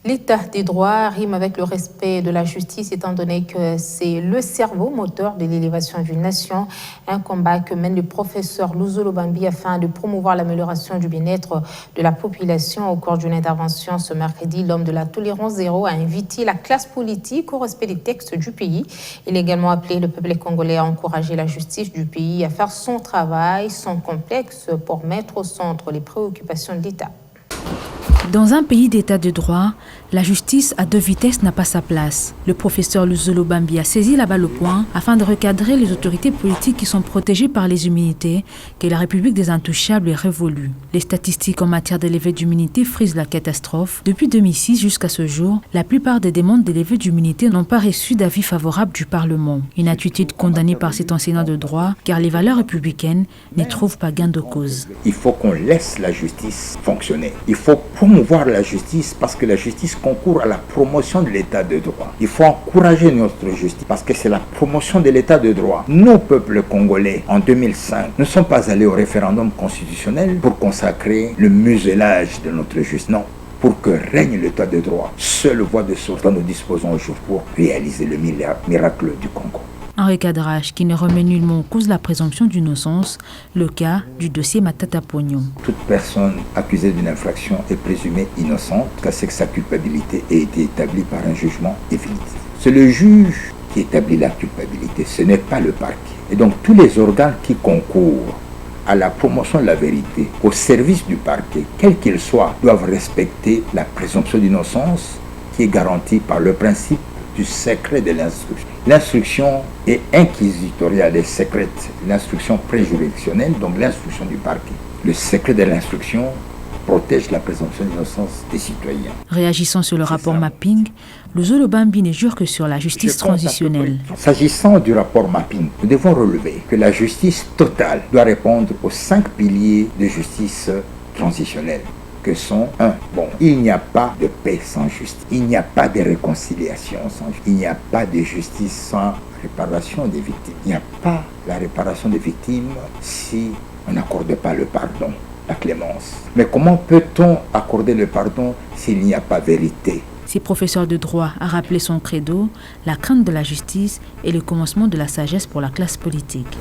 L'état des droits rime avec le respect de la justice, étant donné que c'est le cerveau moteur de l'élévation d'une nation. Un combat que mène le professeur Luzolo Bambi afin de promouvoir l'amélioration du bien-être de la population. Au cours d'une intervention ce mercredi, l'homme de la tolérance zéro a invité la classe politique au respect des textes du pays. Il a également appelé le peuple congolais à encourager la justice du pays à faire son travail sans complexe pour mettre au centre les préoccupations de l'État. Dans un pays d'état de droit, la justice à deux vitesses n'a pas sa place. Le professeur Luzolo Bambi a saisi la balle au poing afin de recadrer les autorités politiques qui sont protégées par les immunités, que la République des Intouchables est révolue. Les statistiques en matière d'élevé d'immunité frisent la catastrophe. Depuis 2006 jusqu'à ce jour, la plupart des demandes d'élevé d'immunité n'ont pas reçu d'avis favorable du Parlement. Une attitude condamnée par cet enseignant de droit, car les valeurs républicaines n'y trouvent pas gain de cause. Il faut qu'on laisse la justice fonctionner. Il faut promouvoir la justice parce que la justice concourt à la promotion de l'état de droit. Il faut encourager notre justice parce que c'est la promotion de l'état de droit. Nos peuples congolais, en 2005, ne sont pas allés au référendum constitutionnel pour consacrer le muselage de notre justice. Non, pour que règne l'état de droit. Seule voie de sortie dont nous disposons aujourd'hui pour réaliser le miracle du Congo. Un recadrage qui ne remet nullement en cause la présomption d'innocence, le cas du dossier Matata Pognon. Toute personne accusée d'une infraction est présumée innocente, car c'est que sa culpabilité ait été établie par un jugement définitif. C'est le juge qui établit la culpabilité, ce n'est pas le parquet. Et donc tous les organes qui concourent à la promotion de la vérité, au service du parquet, quel qu'il soit, doivent respecter la présomption d'innocence qui est garantie par le principe du secret de l'instruction. L'instruction est inquisitoriale et secrète, l'instruction préjuridictionnelle, donc l'instruction du parquet. Le secret de l'instruction protège la présomption d'innocence des citoyens. Réagissant sur le rapport Mapping, Luzolo Bambi ne jure que sur la justice transitionnelle. S'agissant du rapport Mapping, nous devons relever que la justice totale doit répondre aux 5 piliers de justice transitionnelle. Que sont 1. Bon, il n'y a pas de paix sans justice. Il n'y a pas de réconciliation sans justice. Il n'y a pas de justice sans réparation des victimes. Il n'y a pas la réparation des victimes si on n'accorde pas le pardon, la clémence. Mais comment peut-on accorder le pardon s'il n'y a pas vérité? Si professeur de droit a rappelé son credo, la crainte de la justice est le commencement de la sagesse pour la classe politique.